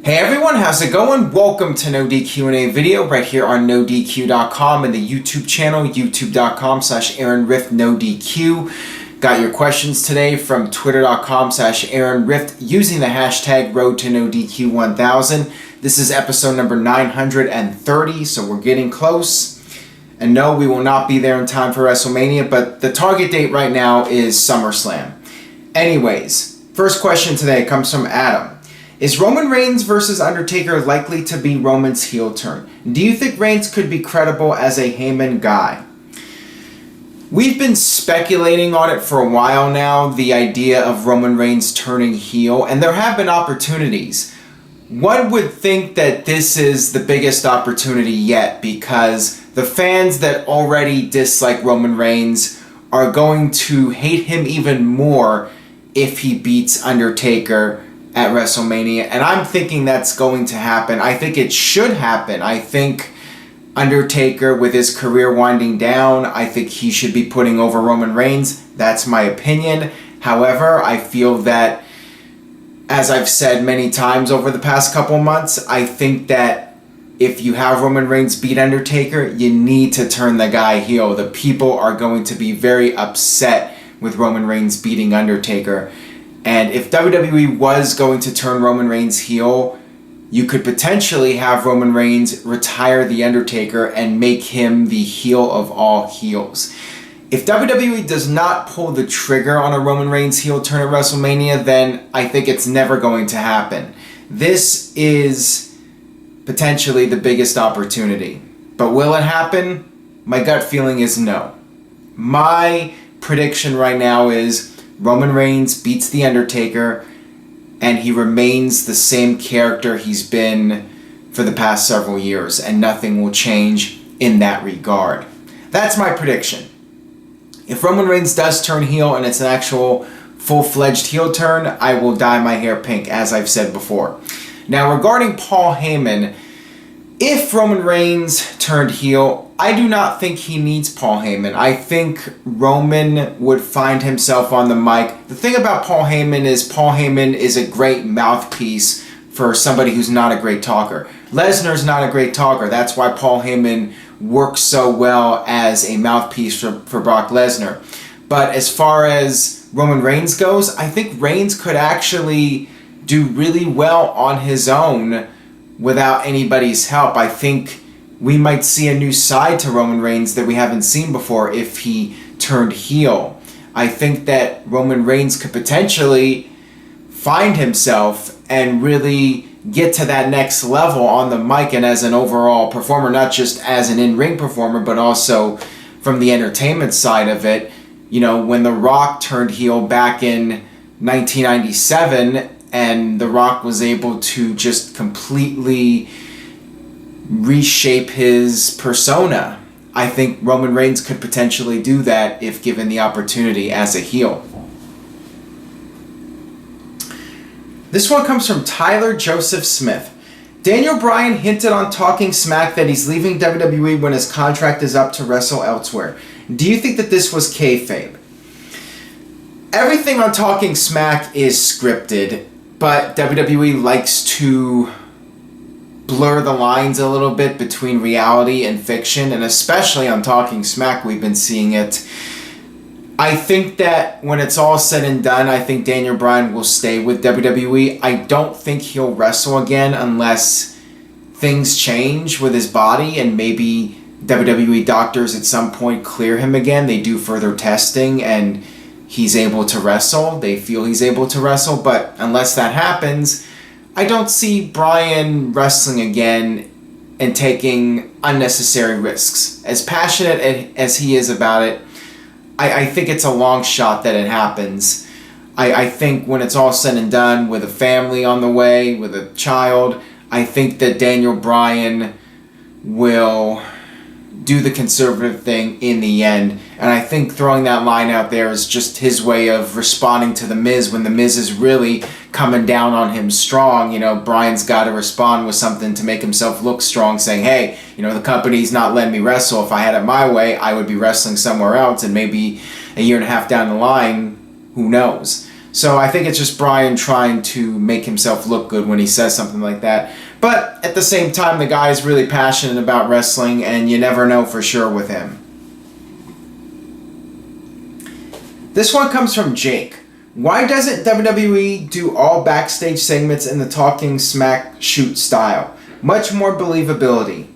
Hey everyone, how's it going? Welcome to NoDQ&A video right here on NoDQ.com and the YouTube channel, youtube.com/AaronRiftNoDQ. Got your questions today from twitter.com/AaronRift using the hashtag RoadToNoDQ1000. This is episode number 930, so we're getting close. And no, we will not be there in time for Wrestlemania, but the target date right now is SummerSlam. Anyways, first question today comes from Adam. Is Roman Reigns versus Undertaker likely to be Roman's heel turn? Do you think Reigns could be credible as a Heyman guy? We've been speculating on it for a while now, the idea of Roman Reigns turning heel, and there have been opportunities. One would think that this is the biggest opportunity yet because the fans that already dislike Roman Reigns are going to hate him even more if he beats Undertaker at WrestleMania, and I'm thinking that's going to happen. I think it should happen. I think Undertaker, with his career winding down, I think he should be putting over Roman Reigns. That's my opinion. However, I feel that, as I've said many times over the past couple months, I think that if you have Roman Reigns beat Undertaker, you need to turn the guy heel. The people are going to be very upset with Roman Reigns beating Undertaker. And if WWE was going to turn Roman Reigns heel, you could potentially have Roman Reigns retire The Undertaker and make him the heel of all heels. If WWE does not pull the trigger on a Roman Reigns heel turn at WrestleMania, then I think it's never going to happen. This is potentially the biggest opportunity. But will it happen? My gut feeling is no. My prediction right now is Roman Reigns beats The Undertaker, and he remains the same character he's been for the past several years, and nothing will change in that regard. That's my prediction. If Roman Reigns does turn heel and it's an actual full-fledged heel turn, I will dye my hair pink, as I've said before. Now, regarding Paul Heyman, if Roman Reigns turned heel, I do not think he needs Paul Heyman. I think Roman would find himself on the mic. The thing about Paul Heyman is a great mouthpiece for somebody who's not a great talker. Lesnar's not a great talker. That's why Paul Heyman works so well as a mouthpiece for Brock Lesnar. But as far as Roman Reigns goes, I think Reigns could actually do really well on his own without anybody's help. I think we might see a new side to Roman Reigns that we haven't seen before if he turned heel. I think that Roman Reigns could potentially find himself and really get to that next level on the mic and as an overall performer, not just as an in-ring performer, but also from the entertainment side of it. You know, when The Rock turned heel back in 1997, and The Rock was able to just completely reshape his persona. I think Roman Reigns could potentially do that if given the opportunity as a heel. This one comes from Tyler Joseph Smith. Daniel Bryan hinted on Talking Smack that he's leaving WWE when his contract is up to wrestle elsewhere. Do you think that this was kayfabe? Everything on Talking Smack is scripted, but WWE likes to blur the lines a little bit between reality and fiction, and especially on Talking Smack we've been seeing it. I think that when it's all said and done, I think Daniel Bryan will stay with WWE. I don't think he'll wrestle again unless things change with his body and maybe WWE doctors at some point clear him again. They do further testing and he's able to wrestle. They feel he's able to wrestle, but unless that happens, I don't see Bryan wrestling again and taking unnecessary risks. As passionate as he is about it, I think it's a long shot that it happens. I think when it's all said and done, with a family on the way, with a child, I think that Daniel Bryan will do the conservative thing in the end. And I think throwing that line out there is just his way of responding to The Miz when The Miz is really coming down on him strong. You know, Bryan's got to respond with something to make himself look strong, saying, hey, you know, the company's not letting me wrestle. If I had it my way, I would be wrestling somewhere else, and maybe a year and a half down the line, who knows? So I think it's just Bryan trying to make himself look good when he says something like that. But at the same time, the guy is really passionate about wrestling, and you never know for sure with him. This one comes from Jake. Why doesn't WWE do all backstage segments in the Talking Smack shoot style? Much more believability.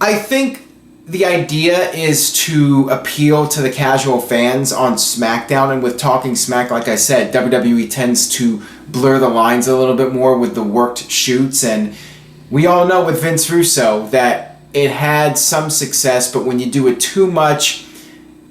I think the idea is to appeal to the casual fans on SmackDown, and with Talking Smack, like I said, WWE tends to blur the lines a little bit more with the worked shoots, and we all know with Vince Russo that it had some success, but when you do it too much,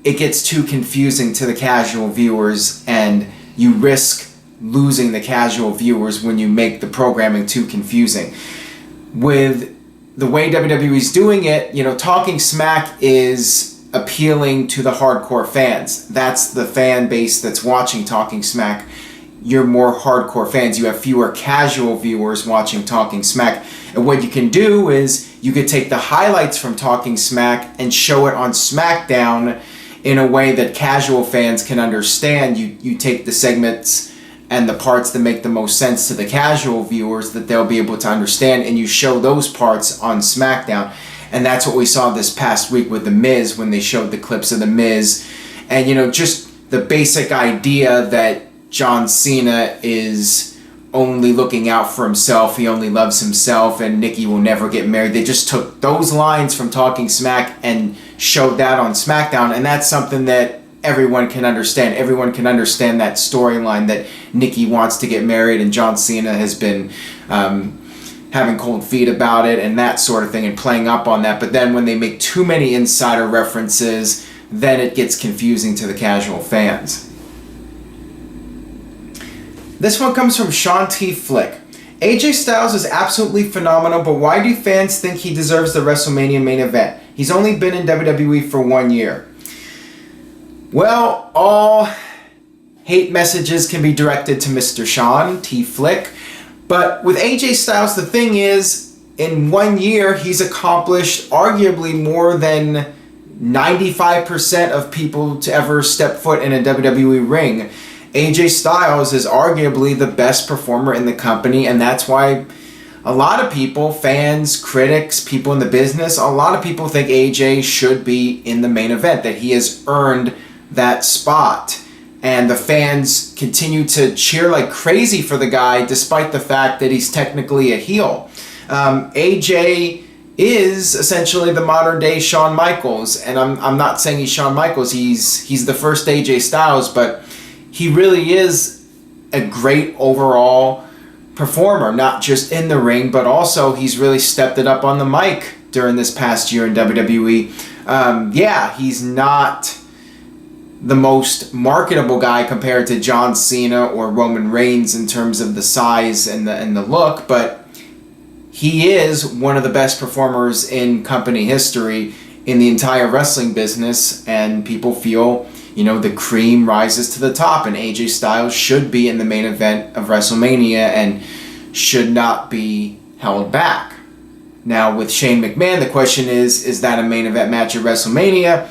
it gets too confusing to the casual viewers, and you risk losing the casual viewers when you make the programming too confusing. With the way WWE's doing it, Talking Smack is appealing to the hardcore fans. That's the fan base that's watching Talking Smack. You're more hardcore fans. You have fewer casual viewers watching Talking Smack. And what you can do is you could take the highlights from Talking Smack and show it on SmackDown in a way that casual fans can understand. You take the segments and the parts that make the most sense to the casual viewers that they'll be able to understand, and you show those parts on SmackDown. And that's what we saw this past week with The Miz when they showed the clips of The Miz. And just the basic idea that John Cena is only looking out for himself, he only loves himself, and Nikki will never get married. They just took those lines from Talking Smack and showed that on SmackDown, and that's something that everyone can understand. Everyone can understand that storyline that Nikki wants to get married and John Cena has been having cold feet about it and that sort of thing and playing up on that. But then when they make too many insider references, then it gets confusing to the casual fans. This one comes from Sean T. Flick. AJ Styles is absolutely phenomenal, but why do fans think he deserves the WrestleMania main event? He's only been in WWE for 1 year. Well, all hate messages can be directed to Mr. Sean T. Flick, but with AJ Styles, the thing is, in 1 year, he's accomplished arguably more than 95% of people to ever step foot in a WWE ring. AJ Styles is arguably the best performer in the company, and that's why a lot of people, fans, critics, people in the business, a lot of people think AJ should be in the main event, that he has earned that spot. And the fans continue to cheer like crazy for the guy despite the fact that he's technically a heel. AJ is essentially the modern day Shawn Michaels, and I'm not saying he's Shawn Michaels, he's the first AJ Styles, but he really is a great overall performer, not just in the ring, but also he's really stepped it up on the mic during this past year in WWE. He's not the most marketable guy compared to John Cena or Roman Reigns in terms of the size and the look, but he is one of the best performers in company history in the entire wrestling business, and people feel, the cream rises to the top, and AJ Styles should be in the main event of WrestleMania and should not be held back. Now, with Shane McMahon, the question is that a main event match at WrestleMania?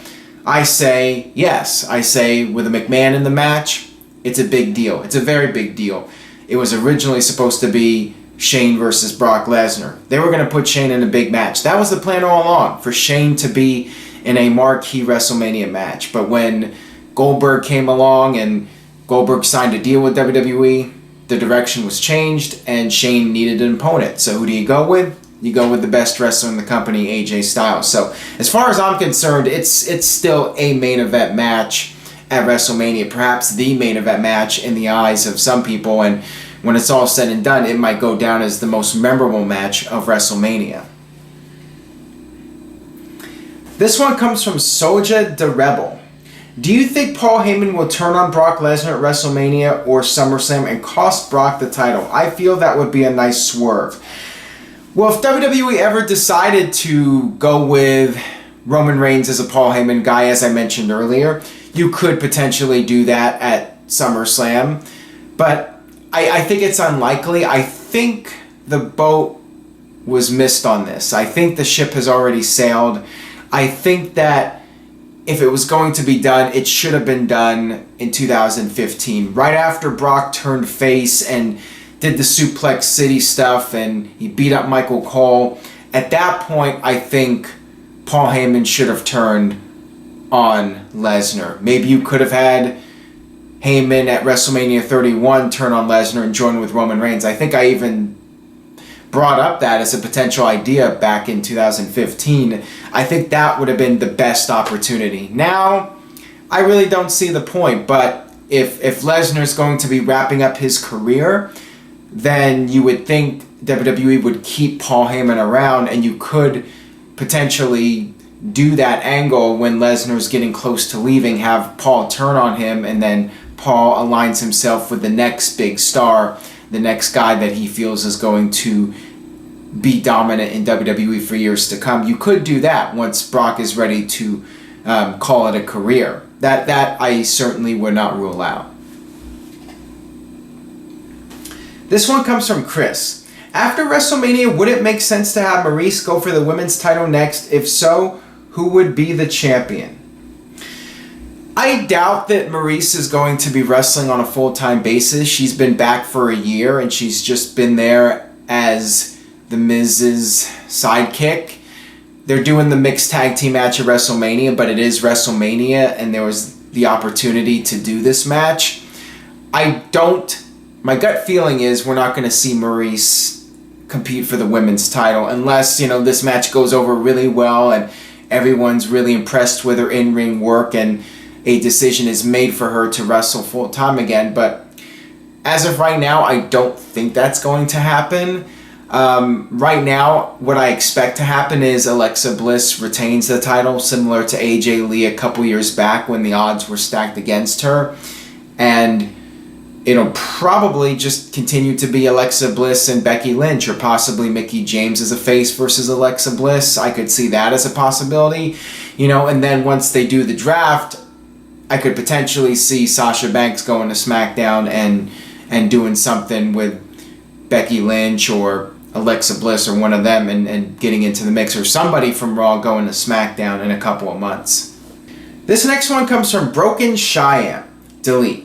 I say yes. I say with a McMahon in the match, it's a big deal. It's a very big deal. It was originally supposed to be Shane versus Brock Lesnar. They were going to put Shane in a big match. That was the plan all along, for Shane to be in a marquee WrestleMania match. But when Goldberg came along and Goldberg signed a deal with WWE, the direction was changed and Shane needed an opponent. So who do you go with? You go with the best wrestler in the company, AJ Styles. So as far as I'm concerned, it's still a main event match at WrestleMania, perhaps the main event match in the eyes of some people, and when it's all said and done, it might go down as the most memorable match of WrestleMania. This one comes from Soja the Rebel. Do you think Paul Heyman will turn on Brock Lesnar at WrestleMania or SummerSlam and cost Brock the title? I feel that would be a nice swerve. Well, if WWE ever decided to go with Roman Reigns as a Paul Heyman guy, as I mentioned earlier, you could potentially do that at SummerSlam. But I think it's unlikely. I think the boat was missed on this. I think the ship has already sailed. I think that if it was going to be done, it should have been done in 2015, right after Brock turned face and did the Suplex City stuff and he beat up Michael Cole. At that point, I think Paul Heyman should have turned on Lesnar. Maybe you could have had Heyman at WrestleMania 31 turn on Lesnar and join with Roman Reigns. I think I even brought up that as a potential idea back in 2015. I think that would have been the best opportunity. Now, I really don't see the point, but if Lesnar's going to be wrapping up his career, then you would think WWE would keep Paul Heyman around, and you could potentially do that angle when Lesnar's getting close to leaving, have Paul turn on him, and then Paul aligns himself with the next big star, the next guy that he feels is going to be dominant in WWE for years to come. You could do that once Brock is ready to call it a career. That I certainly would not rule out. This one comes from Chris. After WrestleMania, would it make sense to have Maryse go for the women's title next? If so, who would be the champion? I doubt that Maryse is going to be wrestling on a full-time basis. She's been back for a year, and she's just been there as the Miz's sidekick. They're doing the mixed tag team match at WrestleMania, but it is WrestleMania, and there was the opportunity to do this match. My gut feeling is we're not going to see Maryse compete for the women's title unless, this match goes over really well and everyone's really impressed with her in-ring work and a decision is made for her to wrestle full-time again. But as of right now, I don't think that's going to happen. Right now, what I expect to happen is Alexa Bliss retains the title, similar to AJ Lee a couple years back when the odds were stacked against her. And it'll probably just continue to be Alexa Bliss and Becky Lynch, or possibly Mickie James as a face versus Alexa Bliss. I could see that as a possibility. And then once they do the draft, I could potentially see Sasha Banks going to SmackDown and doing something with Becky Lynch or Alexa Bliss or one of them and getting into the mix, or somebody from Raw going to SmackDown in a couple of months. This next one comes from Broken Cheyenne. Delete.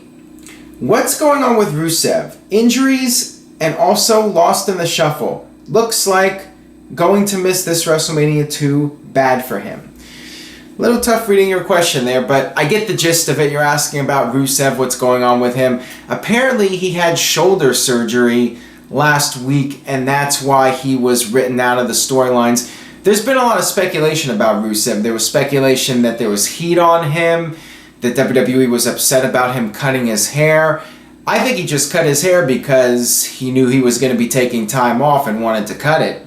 What's going on with Rusev? Injuries and also lost in the shuffle. Looks like going to miss this WrestleMania 2. Bad for him. A little tough reading your question there, but I get the gist of it. You're asking about Rusev, what's going on with him. Apparently he had shoulder surgery last week, and that's why he was written out of the storylines. There's been a lot of speculation about Rusev. There was speculation that there was heat on him, that WWE was upset about him cutting his hair. I think he just cut his hair because he knew he was going to be taking time off and wanted to cut it.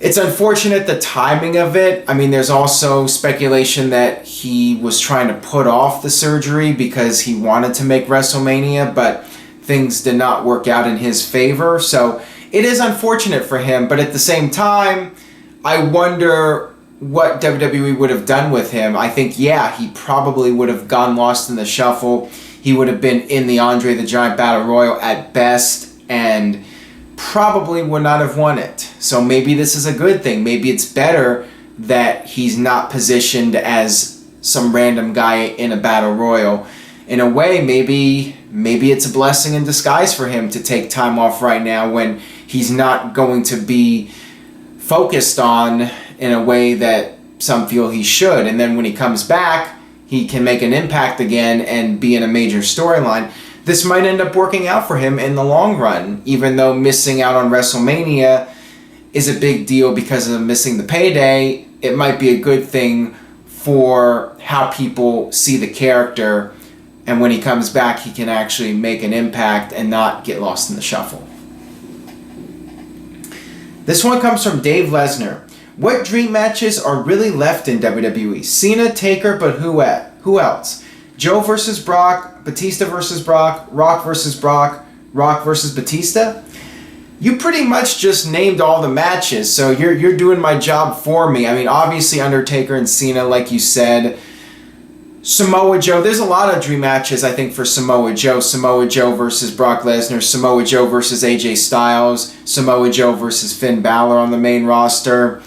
It's unfortunate, the timing of it. I mean, there's also speculation that he was trying to put off the surgery because he wanted to make WrestleMania, but things did not work out in his favor. So it is unfortunate for him, but at the same time, I wonder what WWE would have done with him. I think, he probably would have gone lost in the shuffle. He would have been in the Andre the Giant Battle Royal at best and probably would not have won it. So maybe this is a good thing. Maybe it's better that he's not positioned as some random guy in a Battle Royal. In a way, maybe it's a blessing in disguise for him to take time off right now when he's not going to be focused on in a way that some feel he should. And then when he comes back, he can make an impact again and be in a major storyline. This might end up working out for him in the long run, even though missing out on WrestleMania is a big deal because of missing the payday. It might be a good thing for how people see the character, and when he comes back, he can actually make an impact and not get lost in the shuffle. This one comes from Dave Lesnar. What dream matches are really left in WWE? Cena, Taker, but who else? Joe versus Brock, Batista versus Brock, Rock versus Brock, Rock versus Batista? You pretty much just named all the matches, so you're doing my job for me. I mean, obviously Undertaker and Cena, like you said. Samoa Joe, there's a lot of dream matches, I think, for Samoa Joe. Samoa Joe versus Brock Lesnar, Samoa Joe versus AJ Styles, Samoa Joe versus Finn Balor on the main roster.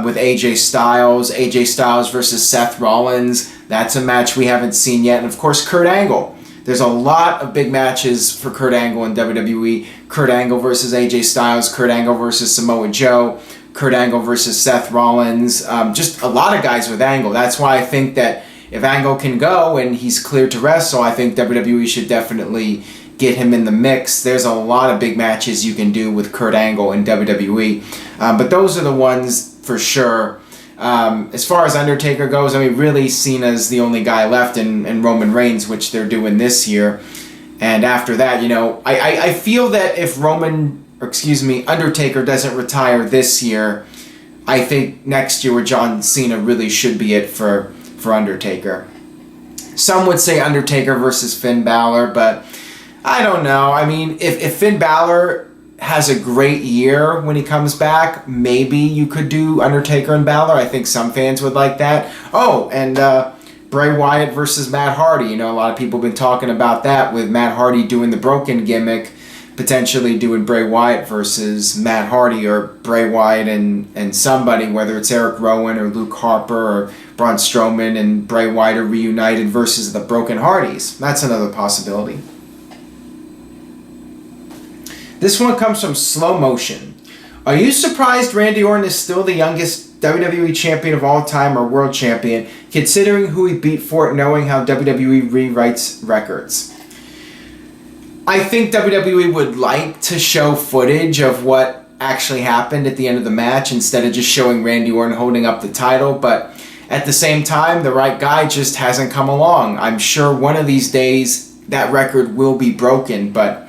with AJ Styles. AJ Styles versus Seth Rollins. That's a match we haven't seen yet. And of course, Kurt Angle. There's a lot of big matches for Kurt Angle in WWE. Kurt Angle versus AJ Styles. Kurt Angle versus Samoa Joe. Kurt Angle versus Seth Rollins. Just a lot of guys with Angle. That's why I think that if Angle can go and he's cleared to wrestle, I think WWE should definitely get him in the mix. There's a lot of big matches you can do with Kurt Angle in WWE. But those are the ones for sure. As far as Undertaker goes, I mean, really Cena's the only guy left in Roman Reigns, which they're doing this year. And after that, you know, I feel that if Undertaker doesn't retire this year, I think next year with John Cena really should be it for Undertaker. Some would say Undertaker versus Finn Balor, but I don't know. I mean, if Finn Balor has a great year when he comes back, maybe you could do Undertaker and Balor. I think some fans would like that. Oh, and Bray Wyatt versus Matt Hardy. You know, a lot of people have been talking about that with Matt Hardy doing the broken gimmick, potentially doing Bray Wyatt versus Matt Hardy, or Bray Wyatt and somebody, whether it's Eric Rowan or Luke Harper or Braun Strowman and Bray Wyatt are reunited versus the Broken Hardys. That's another possibility. This one comes from Slow Motion. Are you surprised Randy Orton is still the youngest WWE champion of all time or world champion, considering who he beat for it, knowing how WWE rewrites records? I think WWE would like to show footage of what actually happened at the end of the match instead of just showing Randy Orton holding up the title, but at the same time, the right guy just hasn't come along. I'm sure one of these days that record will be broken, but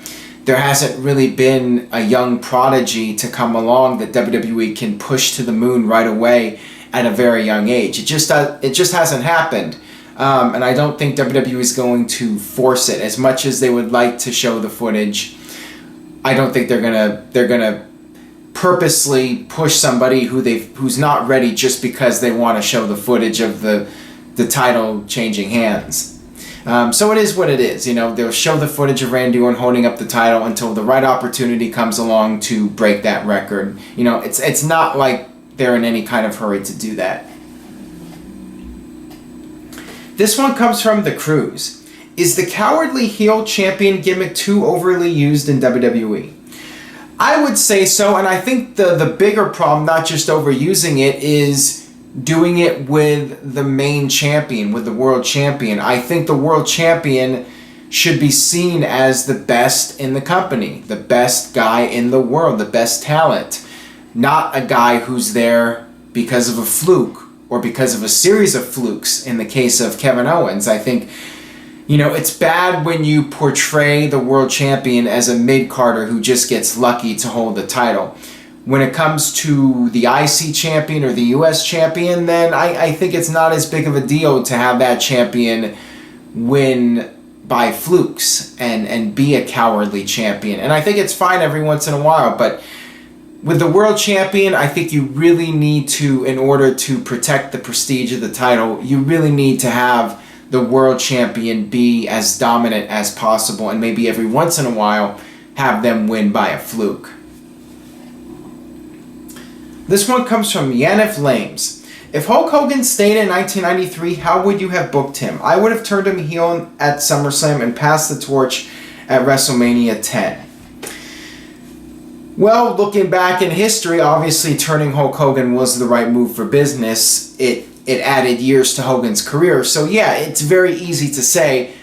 there hasn't really been a young prodigy to come along that WWE can push to the moon right away at a very young age. It just hasn't happened. And I don't think WWE is going to force it as much as they would like to show the footage. I don't think they're gonna purposely push somebody who's not ready just because they want to show the footage of the title changing hands. So it is what it is. You know, they'll show the footage of Randy Orton holding up the title until the right opportunity comes along to break that record. You know, it's not like they're in any kind of hurry to do that. This one comes from The Cruise. Is the cowardly heel champion gimmick too overly used in WWE? I would say so, and I think the bigger problem, not just overusing it, is doing it with the main champion, with the world champion. I think the world champion should be seen as the best in the company, the best guy in the world, the best talent, not a guy who's there because of a fluke or because of a series of flukes in the case of Kevin Owens. I think, you know, it's bad when you portray the world champion as a mid-carder who just gets lucky to hold the title. When it comes to the IC champion or the US champion, then I think it's not as big of a deal to have that champion win by flukes and be a cowardly champion. And I think it's fine every once in a while, but with the world champion, I think you really need to, in order to protect the prestige of the title, you really need to have the world champion be as dominant as possible, and maybe every once in a while have them win by a fluke. This one comes from Yanif Lames. If Hulk Hogan stayed in 1993, how would you have booked him? I would have turned him heel at SummerSlam and passed the torch at WrestleMania 10. Well, looking back in history, obviously turning Hulk Hogan was the right move for business. It added years to Hogan's career. So yeah, it's very easy to say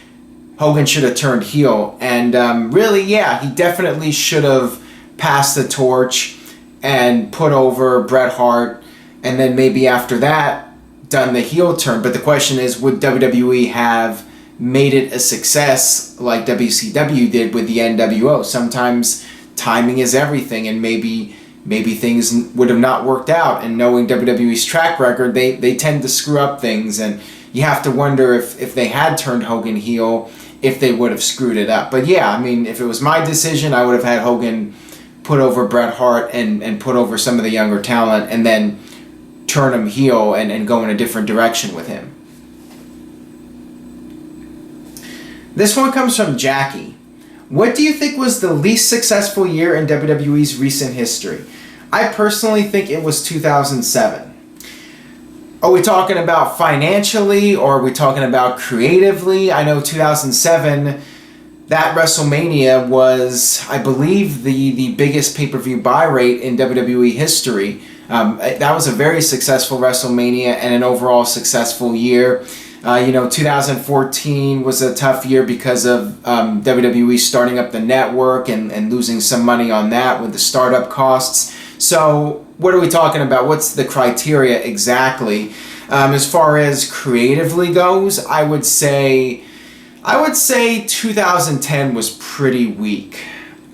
Hogan should have turned heel. And really, yeah, he definitely should have passed the torch and put over Bret Hart, and then maybe after that done the heel turn. But the question is, would WWE have made it a success like WCW did with the NWO? Sometimes timing is everything, and maybe things would have not worked out. And knowing WWE's track record, they tend to screw up things, and you have to wonder if they had turned Hogan heel, if they would have screwed it up. But yeah, I mean, if it was my decision, I would have had Hogan put over Bret Hart and put over some of the younger talent, and then turn him heel and go in a different direction with him. This one comes from Jackie. What do you think was the least successful year in WWE's recent history? I personally think it was 2007. Are we talking about financially, or are we talking about creatively? I know 2007, that WrestleMania was, I believe, the biggest pay-per-view buy rate in WWE history. That was a very successful WrestleMania and an overall successful year. 2014 was a tough year because of WWE starting up the network and losing some money on that with the startup costs. So what are we talking about? What's the criteria exactly? As far as creatively goes, I would say 2010 was pretty weak.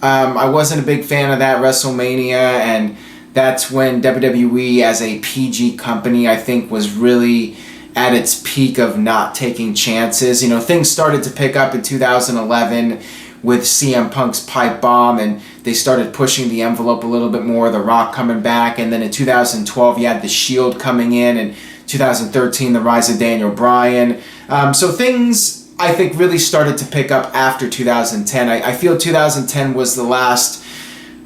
I wasn't a big fan of that WrestleMania, and that's when WWE as a PG company, I think, was really at its peak of not taking chances. Things started to pick up in 2011 with CM Punk's pipe bomb, and they started pushing the envelope a little bit more, The Rock coming back, and then in 2012 you had The Shield coming in, and 2013 the rise of Daniel Bryan. So things, I think, really started to pick up after 2010. I feel 2010 was the last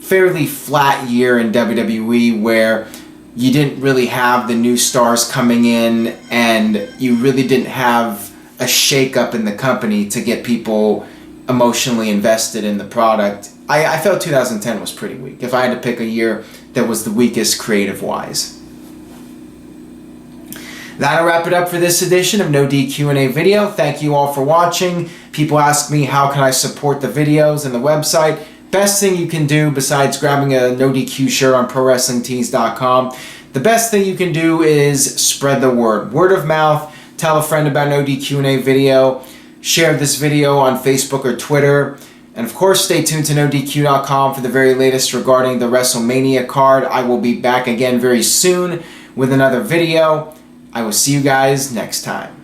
fairly flat year in WWE where you didn't really have the new stars coming in, and you really didn't have a shake-up in the company to get people emotionally invested in the product. I felt 2010 was pretty weak, if I had to pick a year that was the weakest creative-wise. That'll wrap it up for this edition of No DQ&A video. Thank you all for watching. People ask me how can I support the videos and the website. Best thing you can do besides grabbing a No DQ shirt on ProWrestlingTees.com, the best thing you can do is spread the word. Word of mouth. Tell a friend about No DQ&A video. Share this video on Facebook or Twitter. And of course, stay tuned to NoDQ.com for the very latest regarding the WrestleMania card. I will be back again very soon with another video. I will see you guys next time.